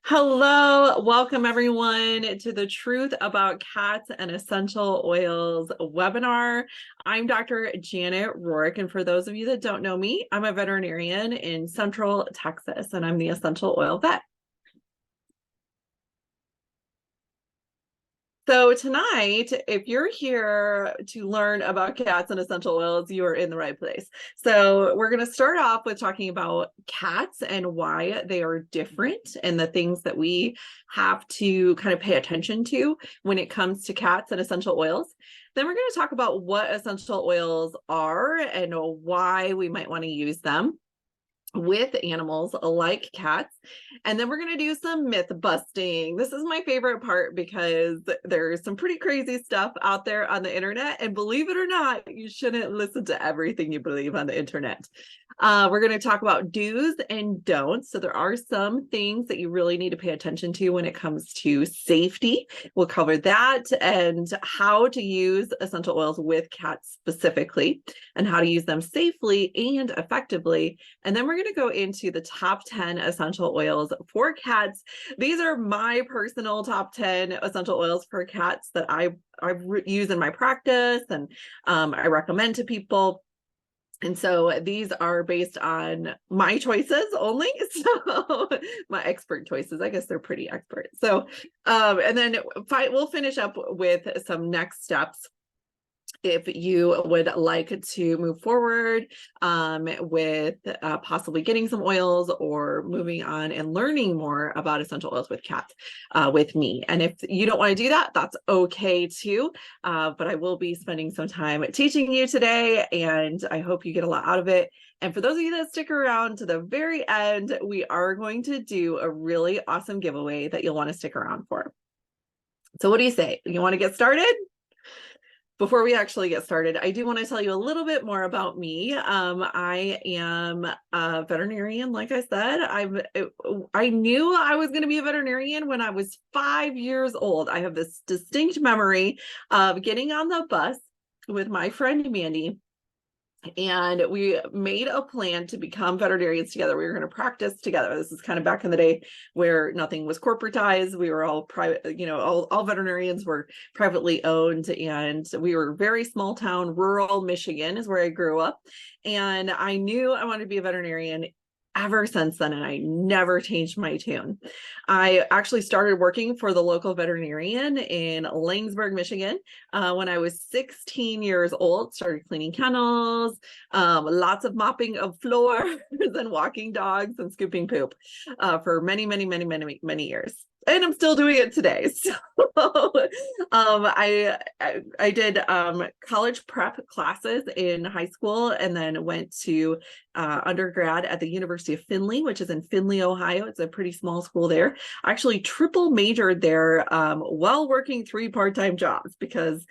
Hello, welcome everyone to the Truth About Cats and Essential Oils webinar. I'm Dr. Janet Roark, and for those of you that don't know me, I'm a veterinarian in Central Texas, and I'm the essential oil vet. So tonight, if you're here to learn about cats and essential oils, you are in the right place. So we're going to start off with talking about cats and why they are different and the things that we have to kind of pay attention to when it comes to cats and essential oils. Then we're going to talk about what essential oils are and why we might want to use them with animals like cats. And then we're going to do some myth busting. This is my favorite part because there's some pretty crazy stuff out there on the internet. And believe it or not, you shouldn't listen to everything you believe on the internet. We're going to talk about do's and don'ts. So there are some things that you really need to pay attention to when it comes to safety. We'll cover that and how to use essential oils with cats specifically and how to use them safely and effectively. And then we're going to go into the top 10 essential oils for cats. These are my personal top 10 essential oils for cats that I use in my practice and I recommend to people. And so these are based on my choices only. So my expert choices, I guess they're pretty expert. So, and then we'll finish up with some next steps if you would like to move forward with possibly getting some oils or moving on and learning more about essential oils with cats with me. And if you don't want to do that, that's okay too. But I will be spending some time teaching you today, and I hope you get a lot out of it. And for those of you that stick around to the very end, we are going to do a really awesome giveaway that you'll want to stick around for. So what do you say? You want to get started? Before we actually get started, I do want to tell you a little bit more about me. I am a veterinarian, like I said. I knew I was going to be a veterinarian when I was 5 years old. I have this distinct memory of getting on the bus with my friend Mandy, and we made a plan to become veterinarians together. We were going to practice together. This is kind of back in the day where nothing was corporatized. We were all private, all veterinarians were privately owned, and we were very small town, rural Michigan is where I grew up. And I knew I wanted to be a veterinarian ever since then, and I never changed my tune. I actually started working for the local veterinarian in Langsburg, Michigan, when I was 16 years old. Started cleaning kennels, lots of mopping of floors and walking dogs and scooping poop for many, many, many, many, many years. And I'm still doing it today. So I did college prep classes in high school, and then went to undergrad at the University of Findlay, which is in Findlay, Ohio. It's a pretty small school there. I actually triple majored there while working 3 part-time jobs because,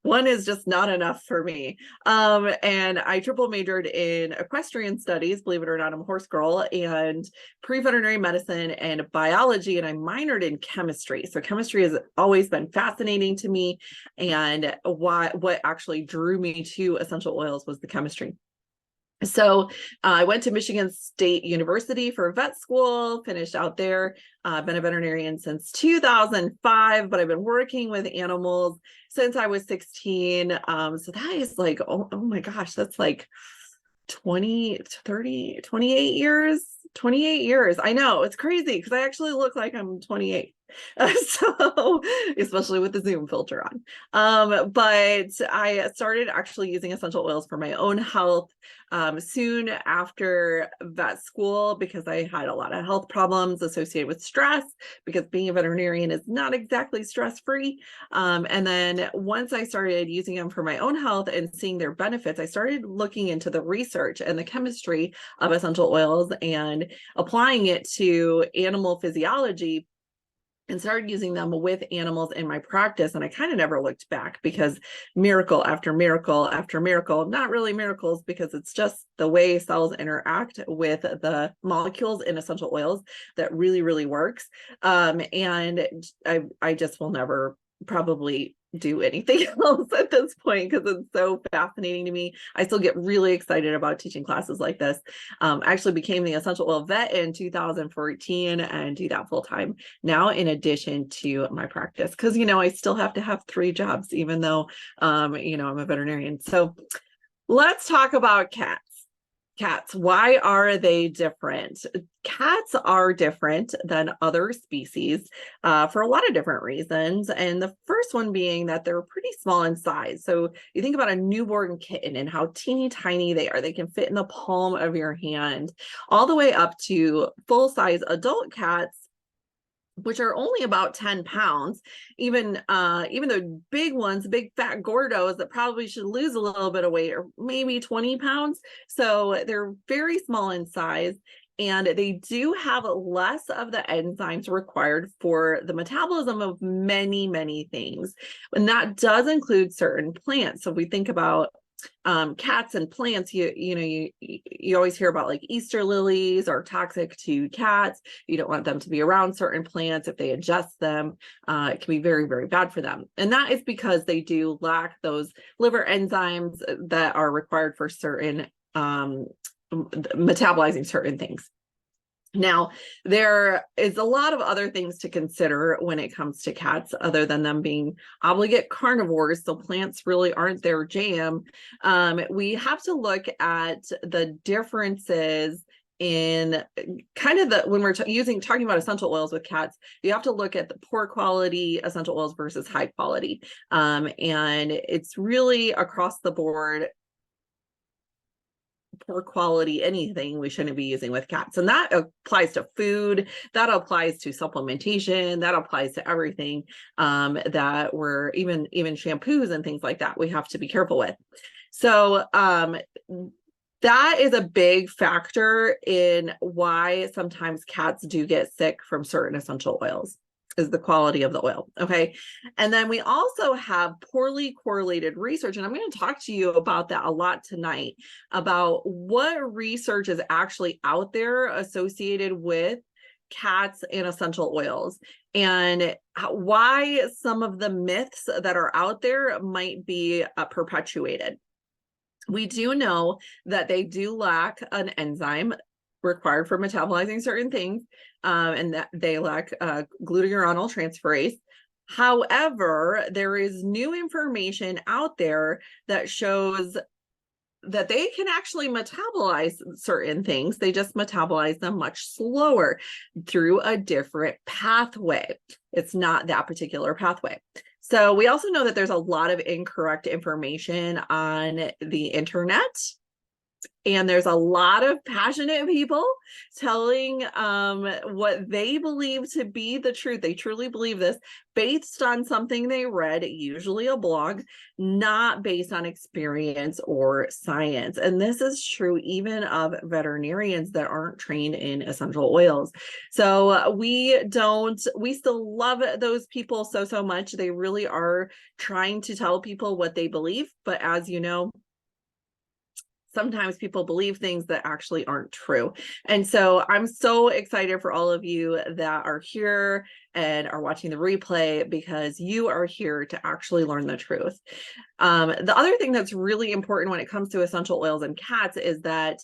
one is just not enough for me. And I triple majored in equestrian studies, believe it or not, I'm a horse girl, and pre-veterinary medicine and biology, and I minored in chemistry. So chemistry has always been fascinating to me, and what actually drew me to essential oils was the chemistry. So I went to Michigan State University for vet school, finished out there. I've been a veterinarian since 2005, but I've been working with animals since I was 16. So that is like, oh my gosh, that's like 20, 30, 28 years. 28 years. I know, it's crazy because I actually look like I'm 28. So especially with the Zoom filter on. But I started actually using essential oils for my own health soon after vet school because I had a lot of health problems associated with stress, because being a veterinarian is not exactly stress-free. And then once I started using them for my own health and seeing their benefits, I started looking into the research and the chemistry of essential oils and applying it to animal physiology, and started using them with animals in my practice. And I kind of never looked back because miracle after miracle after miracle, not really miracles because it's just the way cells interact with the molecules in essential oils that really, really works. And I just will never probably do anything else at this point because it's so fascinating to me. I still get really excited about teaching classes like this. I actually became the essential oil vet in 2014 and do that full time now in addition to my practice because, I still have to have 3 jobs, even though, I'm a veterinarian. So let's talk about cats. Cats, why are they different? Cats are different than other species for a lot of different reasons. And the first one being that they're pretty small in size. So you think about a newborn kitten and how teeny tiny they are. They can fit in the palm of your hand, all the way up to full-size adult cats, which are only about 10 pounds, even the big ones, big fat gordos that probably should lose a little bit of weight, or maybe 20 pounds. So they're very small in size, and they do have less of the enzymes required for the metabolism of many, many things. And that does include certain plants. So if we think about cats and plants, you always hear about like Easter lilies are toxic to cats. You don't want them to be around certain plants. If they ingest them, it can be very, very bad for them. And that is because they do lack those liver enzymes that are required for certain metabolizing certain things. Now, there is a lot of other things to consider when it comes to cats, other than them being obligate carnivores, so plants really aren't their jam. We have to look at the differences in kind of when we're talking about essential oils with cats. You have to look at the poor quality essential oils versus high quality. And it's really across the board. Poor quality anything we shouldn't be using with cats, and that applies to food, that applies to supplementation, that applies to everything that we're even shampoos and things like that we have to be careful with. So that is a big factor in why sometimes cats do get sick from certain essential oils, is the quality of the oil. Okay. And then we also have poorly correlated research. And I'm going to talk to you about that a lot tonight, about what research is actually out there associated with cats and essential oils, and why some of the myths that are out there might be perpetuated. We do know that they do lack an enzyme required for metabolizing certain things, and that they lack glucuronol transferase. However, there is new information out there that shows that they can actually metabolize certain things. They just metabolize them much slower through a different pathway. It's not that particular pathway. So we also know that there's a lot of incorrect information on the internet. And there's a lot of passionate people telling what they believe to be the truth. They truly believe this based on something they read, usually a blog, not based on experience or science. And this is true even of veterinarians that aren't trained in essential oils. So we still love those people so much. They really are trying to tell people what they believe. But as you know, sometimes people believe things that actually aren't true. And so I'm so excited for all of you that are here and are watching the replay, because you are here to actually learn the truth. The other thing that's really important when it comes to essential oils and cats is that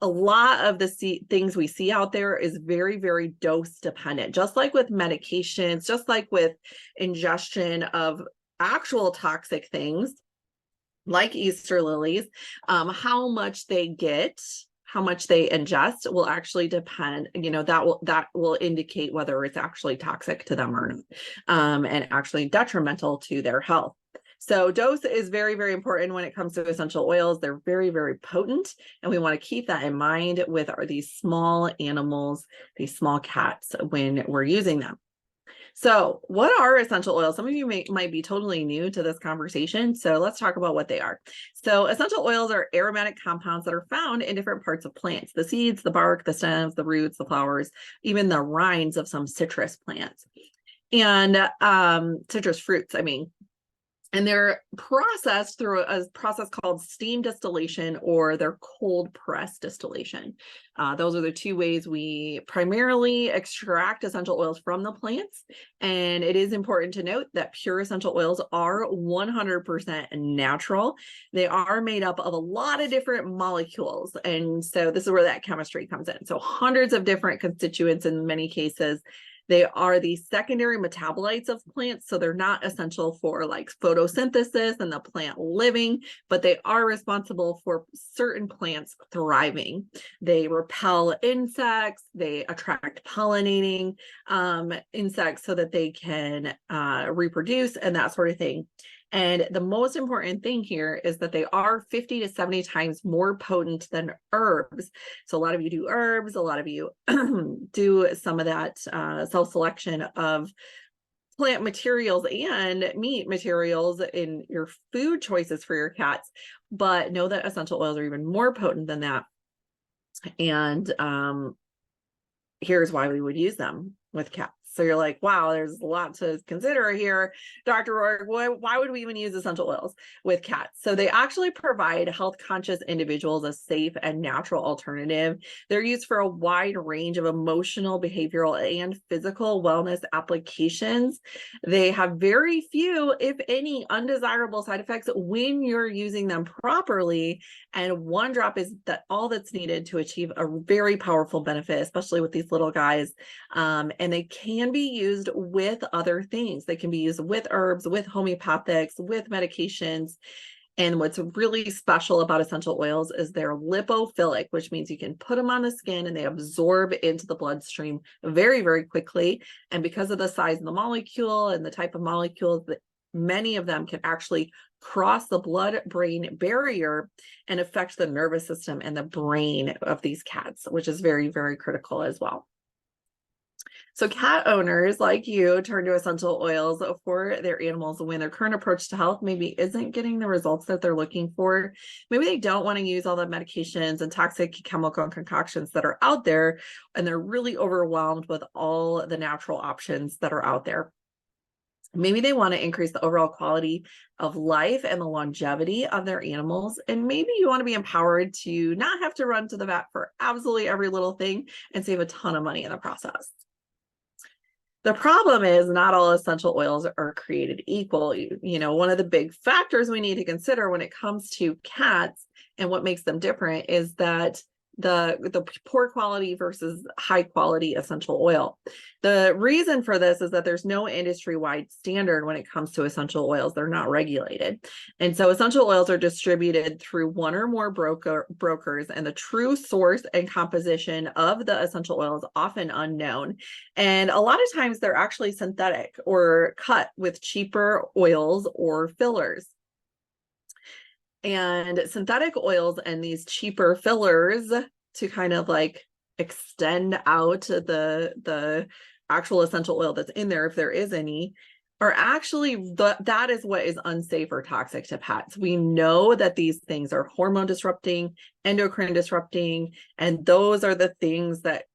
a lot of the things we see out there is very, very dose dependent, just like with medications, just like with ingestion of actual toxic things like Easter lilies. How much they get, how much they ingest will actually depend, that will indicate whether it's actually toxic to them or not, and actually detrimental to their health. So dose is very, very important when it comes to essential oils. They're very, very potent, and we want to keep that in mind with these small animals, these small cats, when we're using them. So what are essential oils? Some of you might be totally new to this conversation, so let's talk about what they are. So essential oils are aromatic compounds that are found in different parts of plants: the seeds, the bark, the stems, the roots, the flowers, even the rinds of some citrus plants, and citrus fruits, I mean. And they're processed through a process called steam distillation, or their cold press distillation. Those are the two ways we primarily extract essential oils from the plants. And it is important to note that pure essential oils are 100% natural. They are made up of a lot of different molecules. And so this is where that chemistry comes in. So hundreds of different constituents in many cases. They are the secondary metabolites of plants, so they're not essential for like photosynthesis and the plant living, but they are responsible for certain plants thriving. They repel insects, they attract pollinating insects so that they can reproduce and that sort of thing. And the most important thing here is that they are 50 to 70 times more potent than herbs. So a lot of you do herbs, a lot of you do some of that self-selection of plant materials and meat materials in your food choices for your cats. But know that essential oils are even more potent than that. And here's why we would use them with cats. So you're like, wow, there's a lot to consider here, Dr. Roark. Why would we even use essential oils with cats? So they actually provide health conscious individuals a safe and natural alternative. They're used for a wide range of emotional, behavioral, and physical wellness applications. They have very few, if any, undesirable side effects when you're using them properly. And one drop is all that's needed to achieve a very powerful benefit, especially with these little guys. And they can be used with other things. They can be used with herbs, with homeopathics, with medications. And what's really special about essential oils is they're lipophilic, which means you can put them on the skin and they absorb into the bloodstream very, very quickly. And because of the size of the molecule and the type of molecules, that many of them can actually cross the blood-brain barrier and affect the nervous system and the brain of these cats, which is very, very critical as well. So cat owners like you turn to essential oils for their animals when their current approach to health maybe isn't getting the results that they're looking for. Maybe they don't want to use all the medications and toxic chemical concoctions that are out there, and they're really overwhelmed with all the natural options that are out there. Maybe they want to increase the overall quality of life and the longevity of their animals. And maybe you want to be empowered to not have to run to the vet for absolutely every little thing and save a ton of money in the process. The problem is not all essential oils are created equal. You know, one of the big factors we need to consider when it comes to cats and what makes them different is that the poor quality versus high quality essential oil. The reason for this is that there's no industry-wide standard when it comes to essential oils. They're not regulated. And so essential oils are distributed through one or more brokers, and the true source and composition of the essential oil is often unknown. And a lot of times they're actually synthetic or cut with cheaper oils or fillers. And synthetic oils and these cheaper fillers to kind of like extend out the actual essential oil that's in there, if there is any, are actually that is what is unsafe or toxic to pets. We know that these things are hormone disrupting, endocrine disrupting, and those are the things that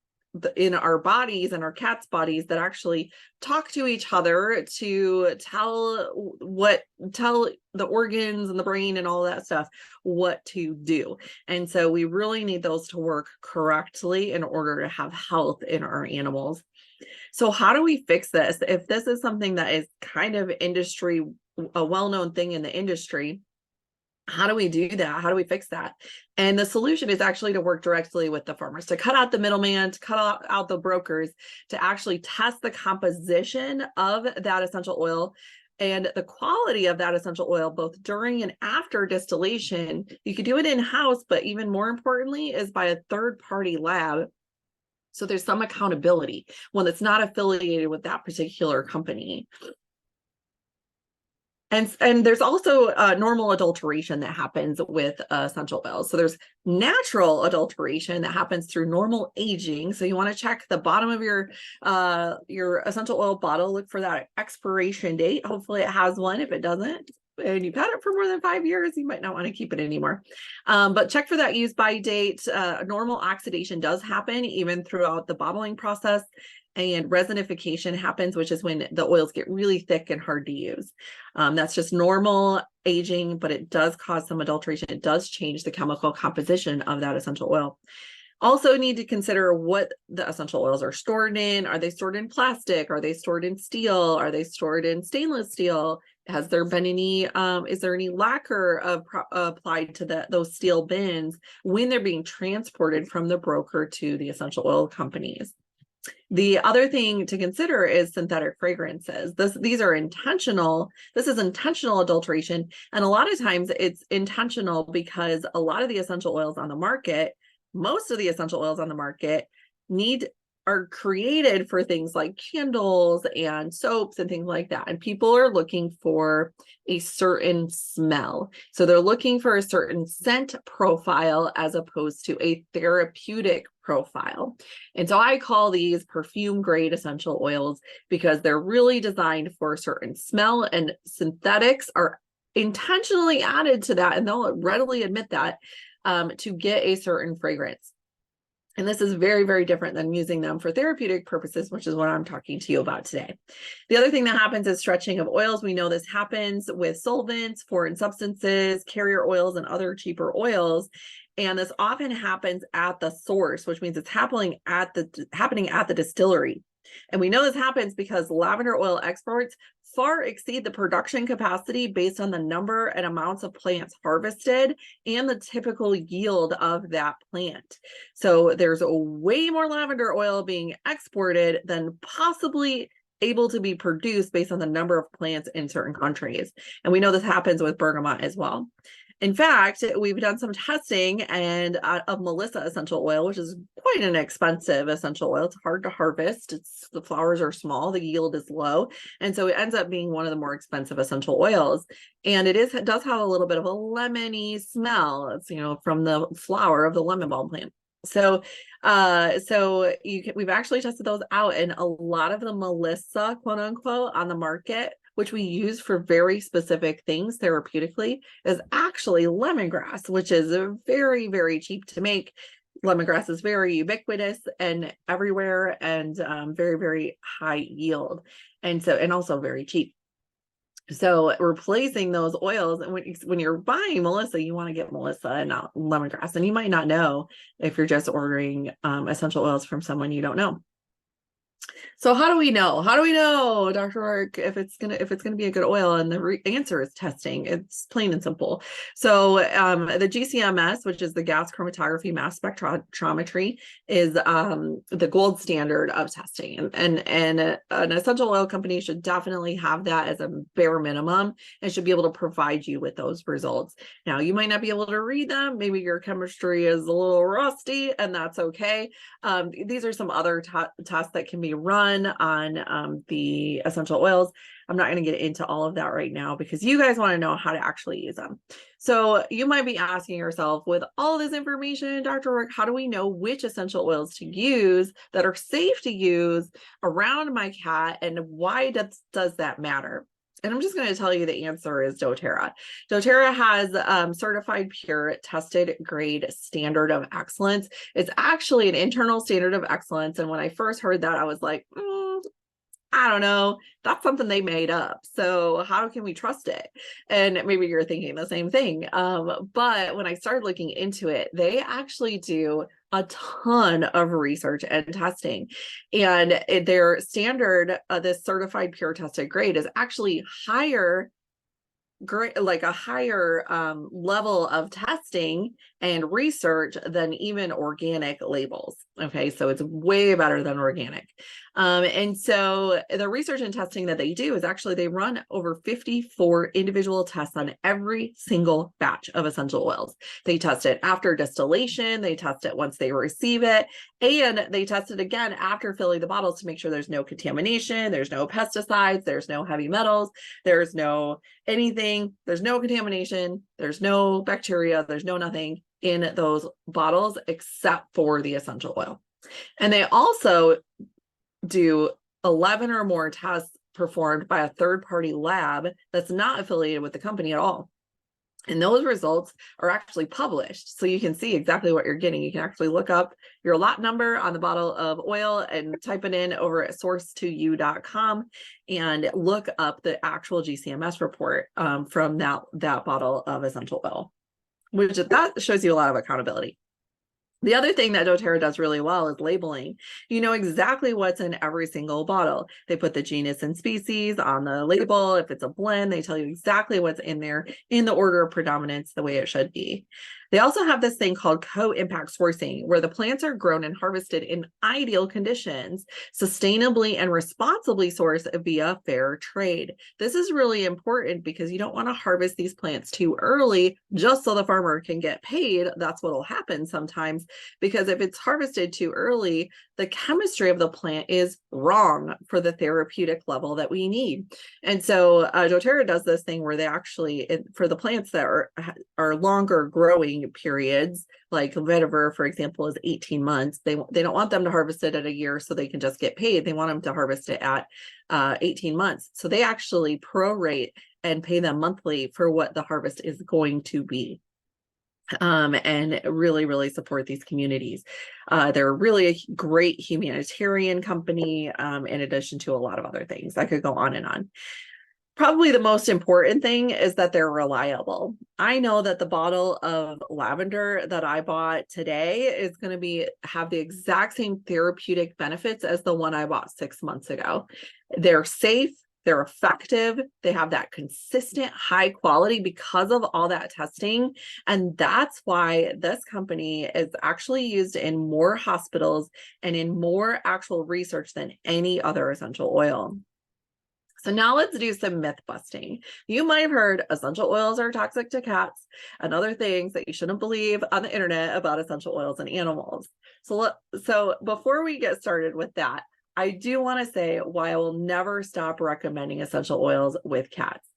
in our bodies and our cats' bodies that actually talk to each other to tell the organs and the brain and all that stuff what to do. And so we really need those to work correctly in order to have health in our animals. So how do we fix this? If this is something that is kind of industry, a well-known thing in the industry, how do we do that? How do we fix that? And the solution is actually to work directly with the farmers, to cut out the middleman, to cut out the brokers, to actually test the composition of that essential oil and the quality of that essential oil, both during and after distillation. You could do it in-house, but even more importantly is by a third-party lab. So there's some accountability, one that's not affiliated with that particular company. And there's also normal adulteration that happens with essential oils. So there's natural adulteration that happens through normal aging. So you want to check the bottom of your essential oil bottle, look for that expiration date. Hopefully it has one. If it doesn't, and you've had it for more than 5 years, you might not want to keep it anymore. But check for that use by date. Normal oxidation does happen even throughout the bottling process, and resinification happens, which is when the oils get really thick and hard to use. That's just normal aging, but it does cause some adulteration. It does change the chemical composition of that essential oil. Also need to consider what the essential oils are stored in. Are they stored in plastic? Are they stored in steel? Are they stored in stainless steel? Has there been any, is there any lacquer applied to those steel bins when they're being transported from the broker to the essential oil companies? The other thing to consider is synthetic fragrances. These are intentional. This is intentional adulteration. And a lot of times it's intentional because a lot of the essential oils on the market, most of the essential oils on the market are created for things like candles and soaps and things like that. And people are looking for a certain smell. So they're looking for a certain scent profile as opposed to a therapeutic profile. And so I call these perfume grade essential oils because they're really designed for a certain smell, and synthetics are intentionally added to that, and they'll readily admit that, to get a certain fragrance. And this is very, very different than using them for therapeutic purposes, which is what I'm talking to you about today. The other thing that happens is stretching of oils. We know this happens with solvents, foreign substances, carrier oils, and other cheaper oils. And this often happens at the source, which means it's happening at the distillery. And we know this happens because lavender oil exports far exceed the production capacity based on the number and amounts of plants harvested and the typical yield of that plant. So there's a way more lavender oil being exported than possibly able to be produced based on the number of plants in certain countries. And we know this happens with bergamot as well. In fact, we've done some testing of Melissa essential oil, which is quite an expensive essential oil. It's hard to harvest. The flowers are small, the yield is low, and so it ends up being one of the more expensive essential oils. And it does have a little bit of a lemony smell. It's, from the flower of the lemon balm plant. So we've actually tested those out, and a lot of the Melissa, quote unquote, on the market, which we use for very specific things therapeutically, is actually lemongrass, which is very, very cheap to make. Lemongrass is very ubiquitous and everywhere, and very, very high yield, and also very cheap. So replacing those oils, and when you're buying Melissa, you want to get Melissa and not lemongrass. And you might not know if you're just ordering essential oils from someone you don't know. So how do we know? How do we know, Dr. Roark, if it's gonna be a good oil? And the answer is testing. It's plain and simple. So the GCMS, which is the gas chromatography mass spectrometry, is the gold standard of testing. And an essential oil company should definitely have that as a bare minimum and should be able to provide you with those results. Now, you might not be able to read them. Maybe your chemistry is a little rusty, and that's okay. These are some other tests that can be run on the essential oils. I'm not going to get into all of that right now because you guys want to know how to actually use them. So you might be asking yourself, with all this information, Dr. Roark, how do we know which essential oils to use that are safe to use around my cat, and why does that matter? And I'm just going to tell you the answer is doTERRA. doTERRA has certified pure tested grade standard of excellence. It's actually an internal standard of excellence. And when I first heard that, I was like, I don't know, that's something they made up. So how can we trust it? And maybe you're thinking the same thing. But when I started looking into it, they actually do a ton of research and testing, and their standard, this certified pure tested grade, is actually higher great, like a higher level of testing and research than even organic labels. Okay, so it's way better than organic. And so the research and testing that they do is actually they run over 54 individual tests on every single batch of essential oils. They test it after distillation, they test it once they receive it, and they test it again after filling the bottles to make sure there's no contamination, there's no pesticides, there's no heavy metals, there's no anything, there's no contamination, there's no bacteria, there's no nothing in those bottles except for the essential oil. And they also do 11 or more tests performed by a third-party lab that's not affiliated with the company at all. And those results are actually published. So you can see exactly what you're getting. You can actually look up your lot number on the bottle of oil and type it in over at source2u.com and look up the actual GCMS report from that bottle of essential oil, which that shows you a lot of accountability. The other thing that doTERRA does really well is labeling. You know exactly what's in every single bottle. They put the genus and species on the label. If it's a blend, they tell you exactly what's in there in the order of predominance, the way it should be. They also have this thing called co-impact sourcing, where the plants are grown and harvested in ideal conditions, sustainably and responsibly sourced via fair trade. This is really important because you don't want to harvest these plants too early just so the farmer can get paid. That's what will happen sometimes, because if it's harvested too early, the chemistry of the plant is wrong for the therapeutic level that we need. And so doTERRA does this thing where they actually, for the plants that are longer growing periods, like vetiver, for example, is 18 months. They don't want them to harvest it at a year so they can just get paid. They want them to harvest it at 18 months. So they actually prorate and pay them monthly for what the harvest is going to be. And really, really support these communities. They're really a great humanitarian company, in addition to a lot of other things. I could go on and on. Probably the most important thing is that they're reliable. I know that the bottle of lavender that I bought today is going to have the exact same therapeutic benefits as the one I bought 6 months ago. They're safe. They're effective. They have that consistent high quality because of all that testing. And that's why this company is actually used in more hospitals and in more actual research than any other essential oil. So now let's do some myth busting. You might have heard essential oils are toxic to cats and other things that you shouldn't believe on the internet about essential oils and animals. So before we get started with that, I do want to say why I will never stop recommending essential oils with cats.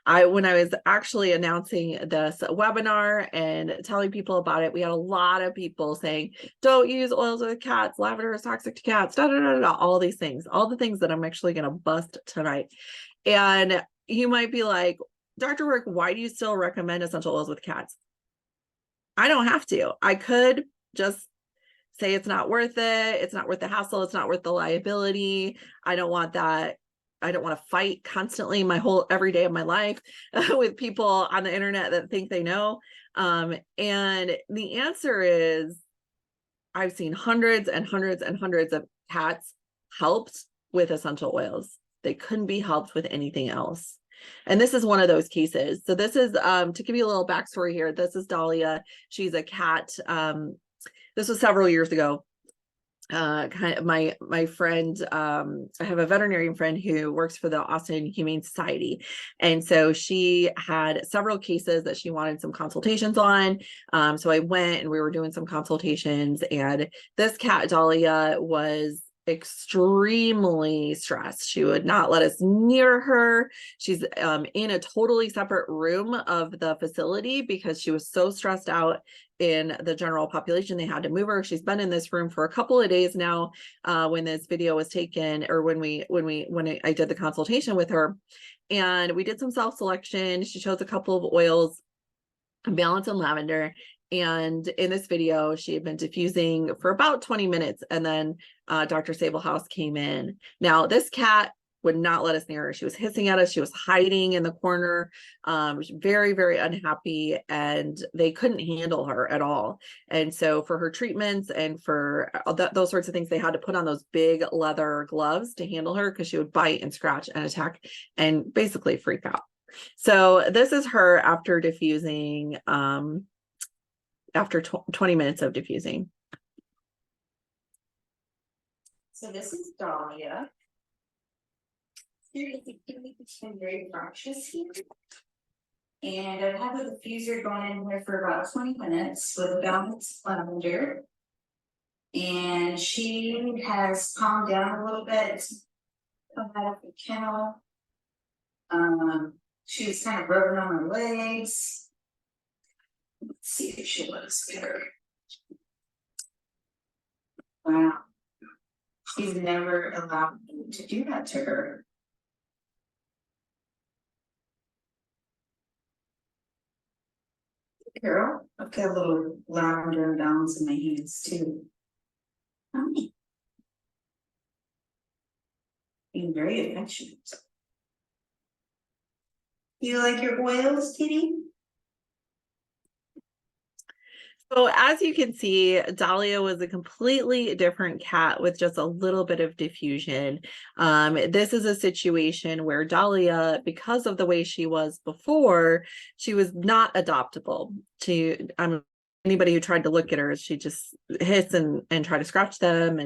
When I was actually announcing this webinar and telling people about it, we had a lot of people saying, don't use oils with cats, lavender is toxic to cats, all these things, all the things that I'm actually going to bust tonight. And you might be like, Dr. Roark, why do you still recommend essential oils with cats? I don't have to. I could just say it's not worth it. It's not worth the hassle. It's not worth the liability. I don't want that. I don't want to fight constantly every day of my life with people on the internet that think they know. And the answer is, I've seen hundreds and hundreds and hundreds of cats helped with essential oils. They couldn't be helped with anything else. And this is one of those cases. So this is, to give you a little backstory here, this is Dahlia. She's a cat. This was several years ago. Kind of my friend, I have a veterinarian friend who works for the Austin Humane Society, and so she had several cases that she wanted some consultations on. So I went and we were doing some consultations, and this cat Dahlia was extremely stressed. She would not let us near her. She's in a totally separate room of the facility because she was so stressed out in the general population. They had to move her. She's been in this room for a couple of days now, when this video was taken, or when I did the consultation with her, and we did some self-selection. She chose a couple of oils, balance and lavender. And in this video, she had been diffusing for about 20 minutes. And then Dr. Sablehouse came in. Now, this cat would not let us near her. She was hissing at us. She was hiding in the corner. She was very, very unhappy, and they couldn't handle her at all. And so for her treatments and for those sorts of things, they had to put on those big leather gloves to handle her because she would bite and scratch and attack and basically freak out. So this is her after diffusing, after 20 minutes of diffusing. So this is Dahlia. It's been very fractious here. And I've had the diffuser going in here for about 20 minutes with a balanced lavender. And she has calmed down a little bit. Come out of the kennel. She was kind of rubbing on her legs. Let's see if she looks better. Wow. She's never allowed me to do that to her. Carol, I've got a little lavender and balance in my hands too. Hi. Being very affectionate. You like your oils, Kitty? So as you can see, Dahlia was a completely different cat with just a little bit of diffusion. This is a situation where Dahlia, because of the way she was before, she was not adoptable to anybody who tried to look at her. She just hits and try to scratch them.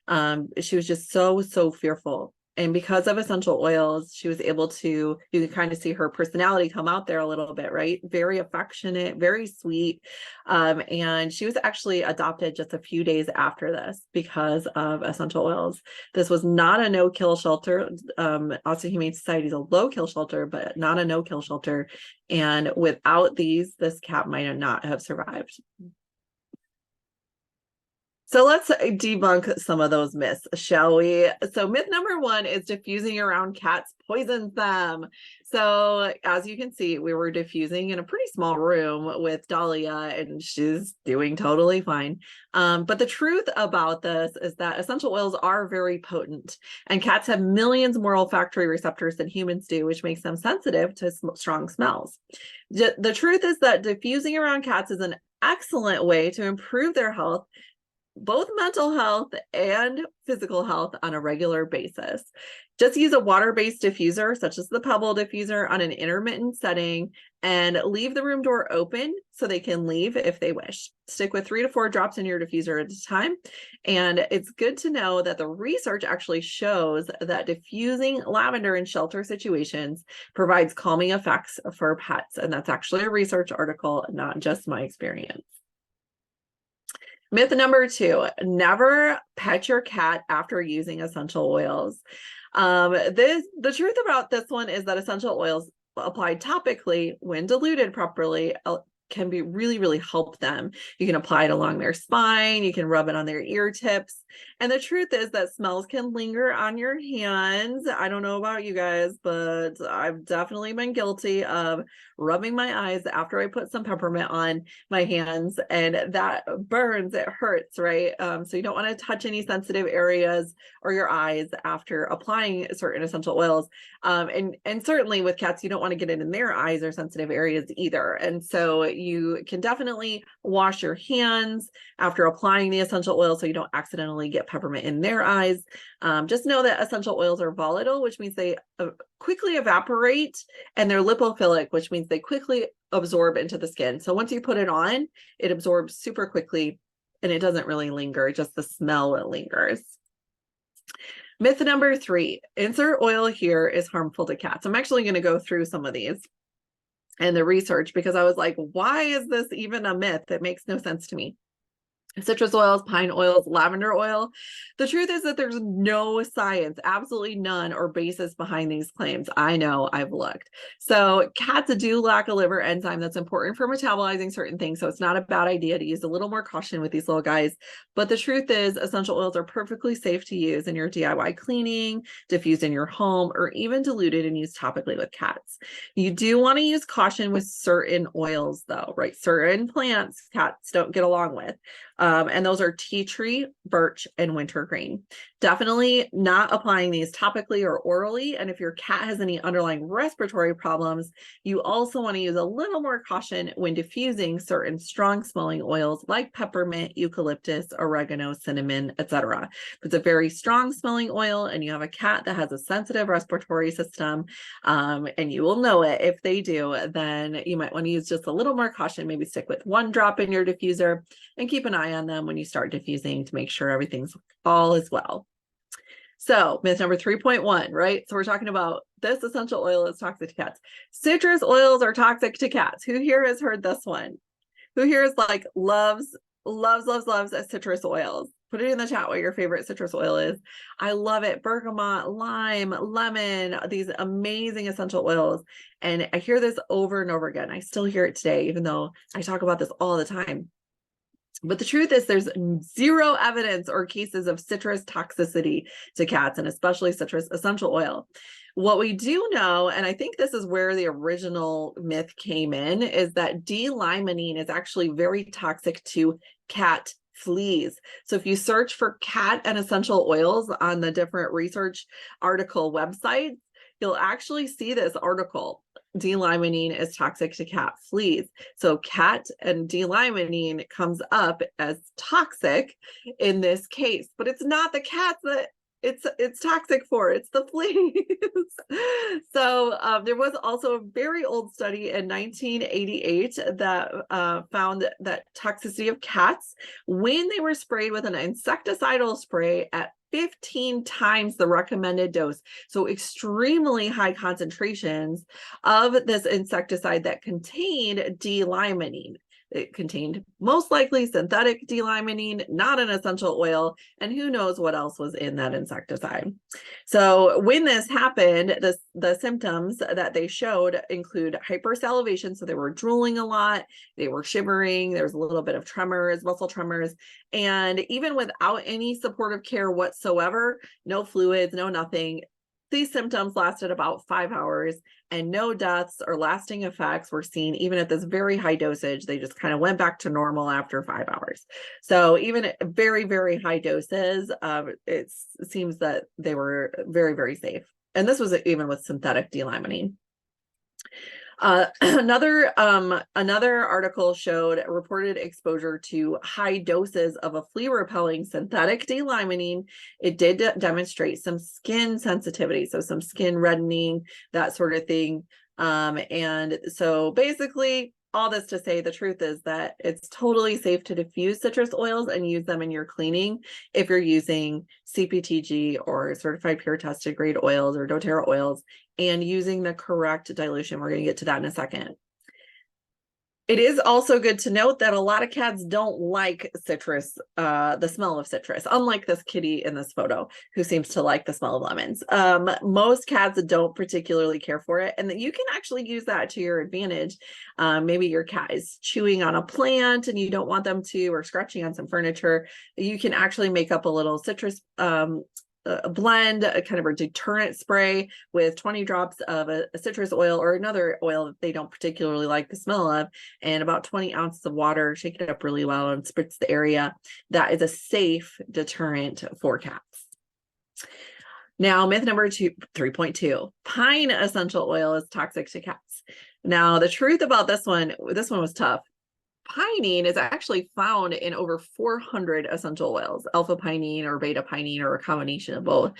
And she was just so fearful. And because of essential oils, she was able to, you can kind of see her personality come out there a little bit, right? Very affectionate, very sweet. And she was actually adopted just a few days after this because of essential oils. This was not a no-kill shelter. Also, Humane Society is a low-kill shelter, but not a no-kill shelter. And without these, this cat might not have survived. So let's debunk some of those myths, shall we? So myth number one is diffusing around cats poisons them. So as you can see, we were diffusing in a pretty small room with Dahlia and she's doing totally fine. But the truth about this is that essential oils are very potent and cats have millions more olfactory receptors than humans do, which makes them sensitive to strong smells. The truth is that diffusing around cats is an excellent way to improve their health, both mental health and physical health, on a regular basis. Just use a water-based diffuser, such as the Pebble diffuser, on an intermittent setting and leave the room door open so they can leave if they wish. Stick with 3 to 4 drops in your diffuser at a time. And it's good to know that the research actually shows that diffusing lavender in shelter situations provides calming effects for pets. And that's actually a research article, not just my experience. Myth number 2, never pet your cat after using essential oils. The truth about this one is that essential oils applied topically, when diluted properly, can be really help them. You can apply it along their spine, you can rub it on their ear tips. And the truth is that smells can linger on your hands. I don't know about you guys, but I've definitely been guilty of rubbing my eyes after I put some peppermint on my hands, and that burns, it hurts, right? So you don't want to touch any sensitive areas or your eyes after applying certain essential oils. And certainly with cats, you don't want to get it in their eyes or sensitive areas either. And so you can definitely wash your hands after applying the essential oil so you don't accidentally get peppermint in their eyes. Just know that essential oils are volatile, which means they quickly evaporate, and they're lipophilic, which means they quickly absorb into the skin. So once you put it on, it absorbs super quickly and it doesn't really linger, just the smell lingers. Myth number 3, insert oil here is harmful to cats. I'm actually going to go through some of these and the research because I was like, why is this even a myth? That makes no sense to me. Citrus oils, pine oils, lavender oil. The truth is that there's no science, absolutely none, or basis behind these claims. I know, I've looked. So cats do lack a liver enzyme that's important for metabolizing certain things. So it's not a bad idea to use a little more caution with these little guys. But the truth is essential oils are perfectly safe to use in your DIY cleaning, diffused in your home, or even diluted and used topically with cats. You do want to use caution with certain oils though, right? Certain plants cats don't get along with. And those are tea tree, birch, and wintergreen. Definitely not applying these topically or orally. And if your cat has any underlying respiratory problems, you also want to use a little more caution when diffusing certain strong smelling oils like peppermint, eucalyptus, oregano, cinnamon, etc. If it's a very strong smelling oil and you have a cat that has a sensitive respiratory system, and you will know it if they do, then you might want to use just a little more caution. Maybe stick with 1 drop in your diffuser and keep an eye on them when you start diffusing to make sure everything's all is well. So myth number 3.1, right? So we're talking about this essential oil is toxic to cats. Citrus oils are toxic to cats. Who here has heard this one? Who here is like loves citrus oils? Put it in the chat what your favorite citrus oil is. I love it. Bergamot, lime, lemon, these amazing essential oils. And I hear this over and over again. I still hear it today, even though I talk about this all the time. But the truth is there's zero evidence or cases of citrus toxicity to cats, and especially citrus essential oil. What we do know, and I think this is where the original myth came in, is that D-limonene is actually very toxic to cat fleas. So if you search for cat and essential oils on the different research article websites, you'll actually see this article. D-limonene is toxic to cat fleas. So cat and D-limonene comes up as toxic in this case, but it's not the cats that it's toxic for, it's the fleas. So there was also a very old study in 1988 that found that toxicity of cats when they were sprayed with an insecticidal spray at 15 times the recommended dose. So extremely high concentrations of this insecticide that contained D-limonene. It contained most likely synthetic D-limonene, not an essential oil, and who knows what else was in that insecticide. So when this happened, the symptoms that they showed include hypersalivation, so they were drooling a lot, they were shivering, there's a little bit of tremors, muscle tremors, and even without any supportive care whatsoever, no fluids, no nothing, these symptoms lasted about 5 hours, and no deaths or lasting effects were seen even at this very high dosage. They just kind of went back to normal after 5 hours. So even at very, very high doses, it seems that they were very, very safe. And this was even with synthetic D-limonene. Another article showed reported exposure to high doses of a flea repelling synthetic D-limonene. It did demonstrate some skin sensitivity, so some skin reddening, that sort of thing. And so basically, all this to say, the truth is that it's totally safe to diffuse citrus oils and use them in your cleaning if you're using CPTG or certified pure tested grade oils or doTERRA oils, and using the correct dilution. We're going to get to that in a second. It is also good to note that a lot of cats don't like citrus, the smell of citrus, unlike this kitty in this photo who seems to like the smell of lemons. Most cats don't particularly care for it, and that you can actually use that to your advantage. Maybe your cat is chewing on a plant and you don't want them to, or scratching on some furniture. You can actually make up a little citrus a blend, a kind of a deterrent spray with 20 drops of a citrus oil or another oil that they don't particularly like the smell of, and about 20 ounces of water. Shake it up really well and spritz the area. That is a safe deterrent for cats. Now, myth number 3.2, pine essential oil is toxic to cats. Now, the truth about this one was tough. Pinene is actually found in over 400 essential oils, alpha pinene or beta pinene, or a combination of both.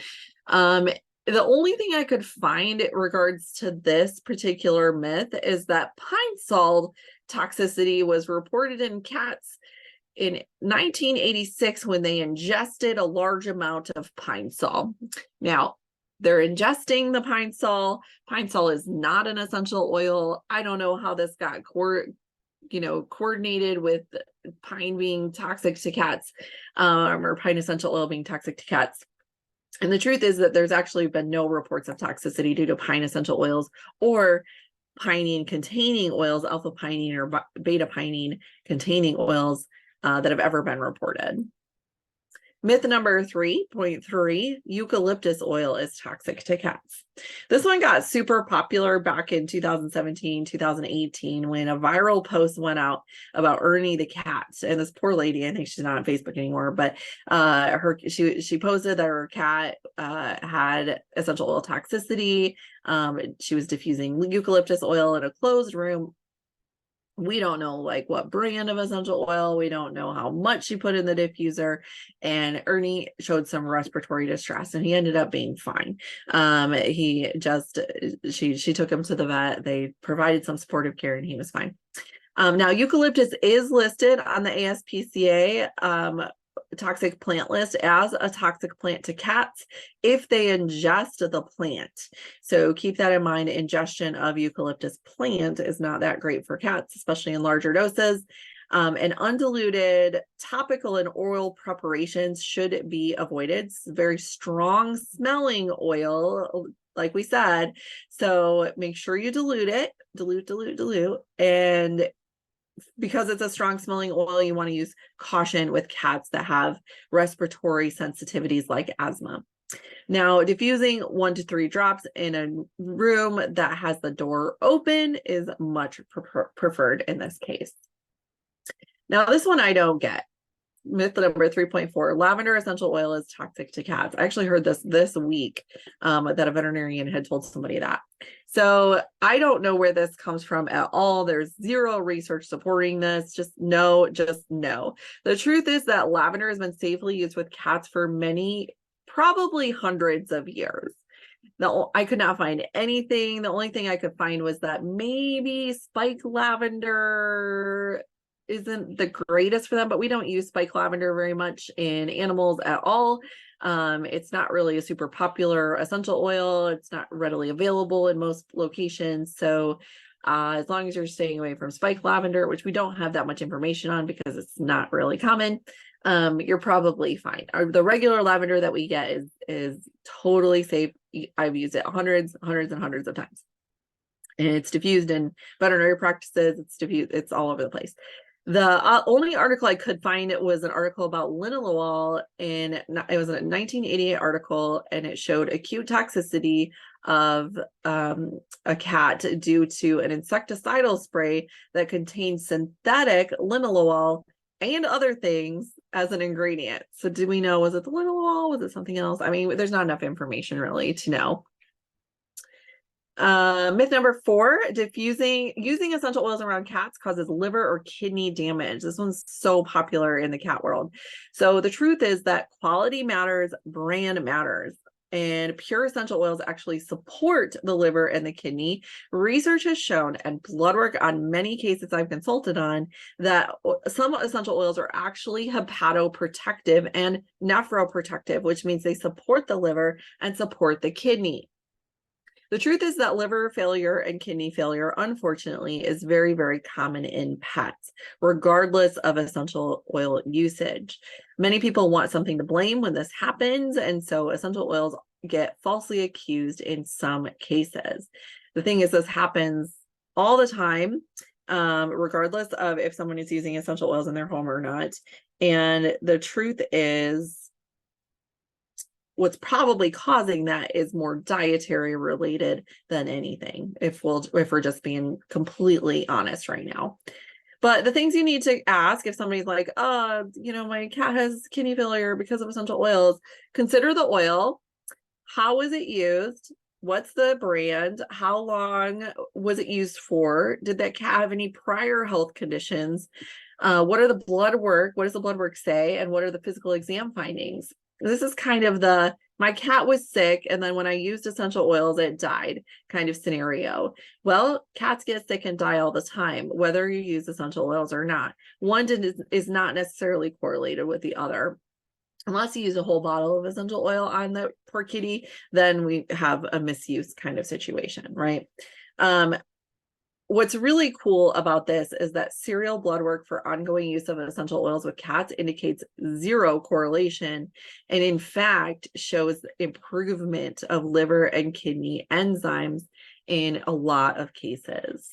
The only thing I could find in regards to this particular myth is that pine sol toxicity was reported in cats in 1986 when they ingested a large amount of pine sol. Now, they're ingesting the pine sol. Pine sol is not an essential oil. I don't know how this got coordinated with pine being toxic to cats, or pine essential oil being toxic to cats. And the truth is that there's actually been no reports of toxicity due to pine essential oils or pinene containing oils, alpha pinene or beta pinene containing oils that have ever been reported. Myth number 3.3, eucalyptus oil is toxic to cats. This one got super popular back in 2017, 2018, when a viral post went out about Ernie the cat. And this poor lady, I think she's not on Facebook anymore, but she posted that her cat had essential oil toxicity. She was diffusing eucalyptus oil in a closed room. We don't know like what brand of essential oil. We don't know how much she put in the diffuser, and Ernie showed some respiratory distress and he ended up being fine. She took him to the vet. They provided some supportive care and he was fine. Now eucalyptus is listed on the ASPCA toxic plant list as a toxic plant to cats if they ingest the plant. So keep that in mind. Ingestion of eucalyptus plant is not that great for cats, especially in larger doses. And undiluted topical and oral preparations should be avoided. It's very strong smelling oil, like we said. So make sure you dilute it, dilute, and because it's a strong smelling oil, you want to use caution with cats that have respiratory sensitivities like asthma. Now, diffusing 1 to 3 drops in a room that has the door open is much preferred in this case. Now, this one I don't get. Myth number 3.4, lavender essential oil is toxic to cats. I actually heard this week that a veterinarian had told somebody that. So I don't know where this comes from at all. There's zero research supporting this. Just no. The truth is that lavender has been safely used with cats for many, probably hundreds of years. No, I could not find anything. The only thing I could find was that maybe spike lavender isn't the greatest for them, but we don't use spike lavender very much in animals at all. It's not really a super popular essential oil. It's not readily available in most locations. So as long as you're staying away from spike lavender, which we don't have that much information on because it's not really common, you're probably fine. The regular lavender that we get is totally safe. I've used it hundreds and hundreds of times. And it's diffused in veterinary practices. It's diffused, it's all over the place. The only article I could find was an article about linalool, and it was a 1988 article, and it showed acute toxicity of a cat due to an insecticidal spray that contained synthetic linalool and other things as an ingredient. So do we know, was it the linalool? Was it something else? I mean, there's not enough information really to know. Myth number 4, using essential oils around cats causes liver or kidney damage. This one's so popular in the cat world. So the truth is that quality matters, brand matters, and pure essential oils actually support the liver and the kidney. Research has shown, and blood work on many cases I've consulted on, that some essential oils are actually hepatoprotective and nephroprotective, which means they support the liver and support the kidney. The truth is that liver failure and kidney failure, unfortunately, is very, very common in pets, regardless of essential oil usage. Many people want something to blame when this happens, and so essential oils get falsely accused in some cases. The thing is, this happens all the time, regardless of if someone is using essential oils in their home or not. And the truth is, what's probably causing that is more dietary related than anything, if we're just being completely honest right now. But the things you need to ask if somebody's like, my cat has kidney failure because of essential oils, consider the oil. How was it used? What's the brand? How long was it used for? Did that cat have any prior health conditions? What does the blood work say? And what are the physical exam findings? This is kind of my cat was sick, and then when I used essential oils, it died kind of scenario. Well, cats get sick and die all the time, whether you use essential oils or not. One is not necessarily correlated with the other. Unless you use a whole bottle of essential oil on the poor kitty, then we have a misuse kind of situation, right? What's really cool about this is that serial blood work for ongoing use of essential oils with cats indicates zero correlation, and in fact shows improvement of liver and kidney enzymes in a lot of cases.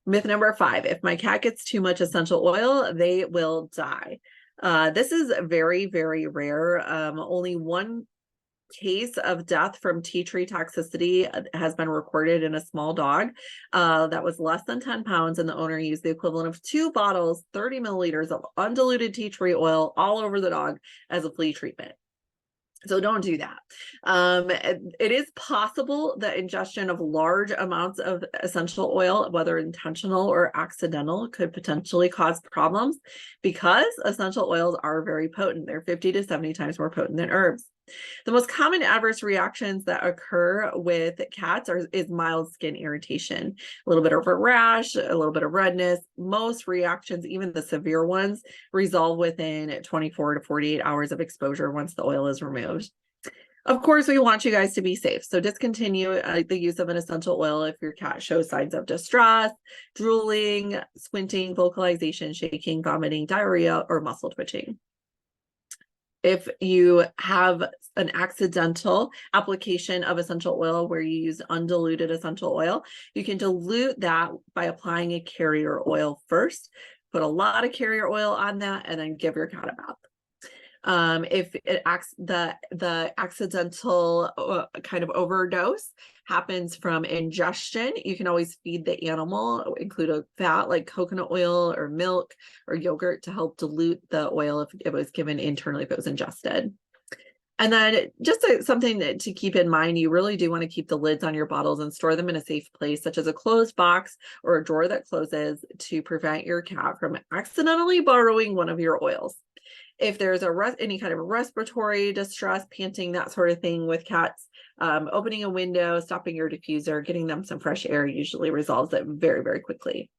Myth number 5, if my cat gets too much essential oil, they will die. This is very, very rare. Only one case of death from tea tree toxicity has been recorded in a small dog that was less than 10 pounds, and the owner used the equivalent of 2 bottles, 30 milliliters of undiluted tea tree oil all over the dog as a flea treatment. So don't do that. It is possible that ingestion of large amounts of essential oil, whether intentional or accidental, could potentially cause problems because essential oils are very potent. They're 50 to 70 times more potent than herbs. The most common adverse reactions that occur with cats is mild skin irritation, a little bit of a rash, a little bit of redness. Most reactions, even the severe ones, resolve within 24 to 48 hours of exposure once the oil is removed. Of course, we want you guys to be safe, so discontinue the use of an essential oil if your cat shows signs of distress, drooling, squinting, vocalization, shaking, vomiting, diarrhea, or muscle twitching. If you have an accidental application of essential oil where you use undiluted essential oil, you can dilute that by applying a carrier oil first. Put a lot of carrier oil on that and then give your cat a bath. If it acts the accidental kind of overdose happens from ingestion, you can always feed the animal, include a fat like coconut oil or milk or yogurt to help dilute the oil if it was given internally, if it was ingested. And then just something to keep in mind, you really do want to keep the lids on your bottles and store them in a safe place, such as a closed box or a drawer that closes, to prevent your cat from accidentally borrowing one of your oils. If there's any kind of respiratory distress, panting, that sort of thing with cats, opening a window, stopping your diffuser, getting them some fresh air usually resolves it very, very quickly.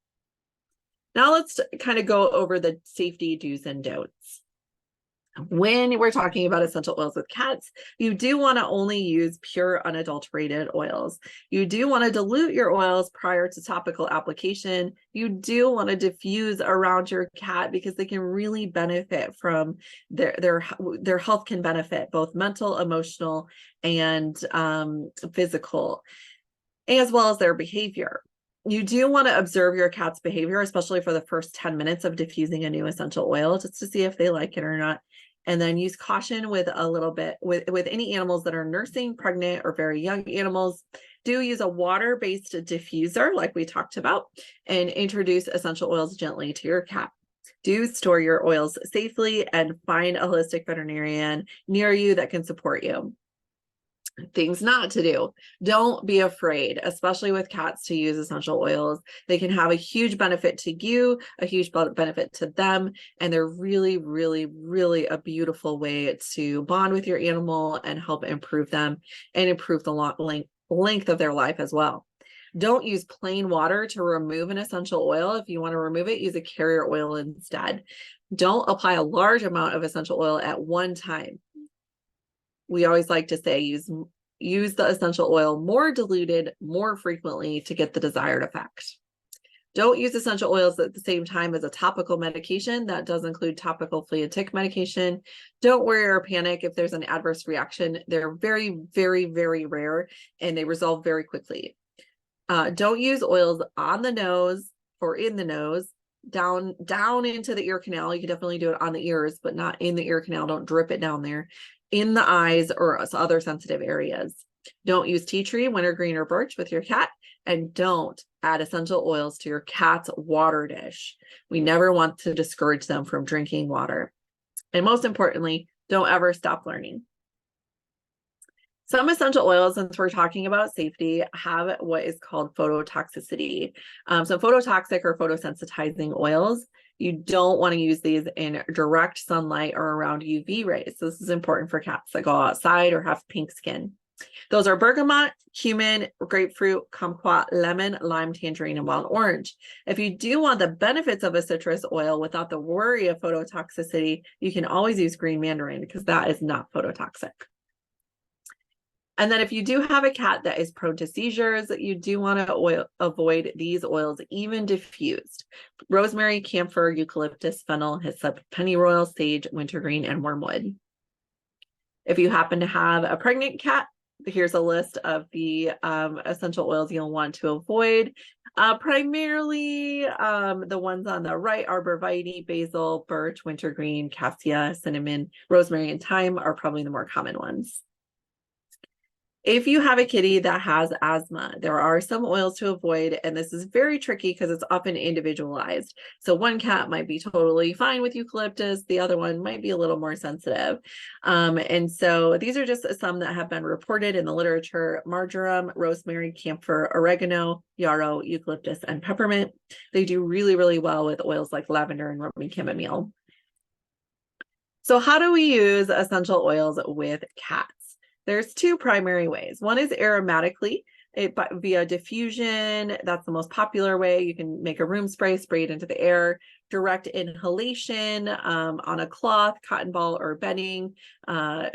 Now let's kind of go over the safety do's and don'ts. When we're talking about essential oils with cats, you do want to only use pure unadulterated oils. You do want to dilute your oils prior to topical application. You do want to diffuse around your cat because they can really benefit from their health can benefit both mental, emotional, and physical, as well as their behavior. You do want to observe your cat's behavior, especially for the first 10 minutes of diffusing a new essential oil, just to see if they like it or not. And then use caution with a little bit with any animals that are nursing, pregnant, or very young animals. Do use a water-based diffuser like we talked about, and introduce essential oils gently to your cat. Do store your oils safely and find a holistic veterinarian near you that can support you. Things not to do. Don't be afraid, especially with cats, to use essential oils. They can have a huge benefit to you, a huge benefit to them, and they're really, really, really a beautiful way to bond with your animal and help improve them and improve the length of their life as well. Don't use plain water to remove an essential oil. If you want to remove it, use a carrier oil instead. Don't apply a large amount of essential oil at one time. We always like to say use the essential oil more diluted, more frequently to get the desired effect. Don't use essential oils at the same time as a topical medication. That does include topical flea and tick medication. Don't worry or panic if there's an adverse reaction. They're very, very, very rare and they resolve very quickly. Don't use oils on the nose or in the nose. Down into the ear canal. You can definitely do it on the ears, but not in the ear canal. Don't drip it down there. In the eyes or other sensitive areas. Don't use tea tree, wintergreen, or birch with your cat, and don't add essential oils to your cat's water dish. We never want to discourage them from drinking water. And most importantly, don't ever stop learning. Some essential oils, since we're talking about safety, have what is called phototoxicity. So phototoxic or photosensitizing oils, you don't want to use these in direct sunlight or around UV rays. So this is important for cats that go outside or have pink skin. Those are bergamot, cumin, grapefruit, kumquat, lemon, lime, tangerine, and wild orange. If you do want the benefits of a citrus oil without the worry of phototoxicity, you can always use green mandarin because that is not phototoxic. And then if you do have a cat that is prone to seizures, you do want to avoid these oils, even diffused. Rosemary, camphor, eucalyptus, fennel, hyssop, pennyroyal, sage, wintergreen, and wormwood. If you happen to have a pregnant cat, here's a list of the essential oils you'll want to avoid. Primarily, the ones on the right, arborvitae, basil, birch, wintergreen, cassia, cinnamon, rosemary, and thyme are probably the more common ones. If you have a kitty that has asthma, there are some oils to avoid, and this is very tricky because it's often individualized. So one cat might be totally fine with eucalyptus, the other one might be a little more sensitive. And so these are just some that have been reported in the literature: marjoram, rosemary, camphor, oregano, yarrow, eucalyptus, and peppermint. They do really, really well with oils like lavender and Roman chamomile. So how do we use essential oils with cats? There's two primary ways. One is aromatically, via diffusion. That's the most popular way. You can make a room spray, spray it into the air. Direct inhalation on a cloth, cotton ball, or bedding, a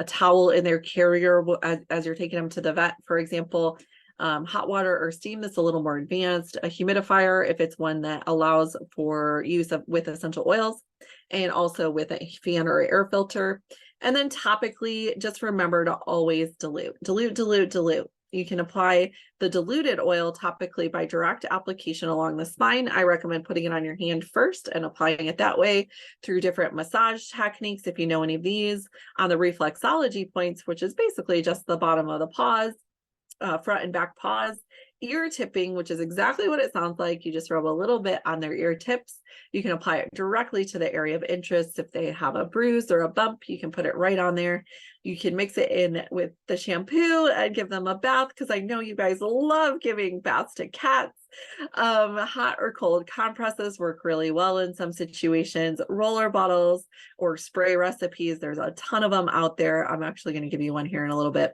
towel in their carrier as you're taking them to the vet, for example. hot water or steam that's a little more advanced, a humidifier if it's one that allows for use with essential oils, and also with a fan or air filter. And then topically, just remember to always dilute, dilute, dilute, dilute. You can apply the diluted oil topically by direct application along the spine. I recommend putting it on your hand first and applying it that way through different massage techniques, if you know any of these, on the reflexology points, which is basically just the bottom of the paws, front and back paws. Ear tipping, which is exactly what it sounds like. You just rub a little bit on their ear tips. You can apply it directly to the area of interest. If they have a bruise or a bump, you can put it right on there. You can mix it in with the shampoo and give them a bath, because I know you guys love giving baths to cats. Hot or cold compresses work really well in some situations. Roller bottles or spray recipes, there's a ton of them out there. I'm actually going to give you one here in a little bit.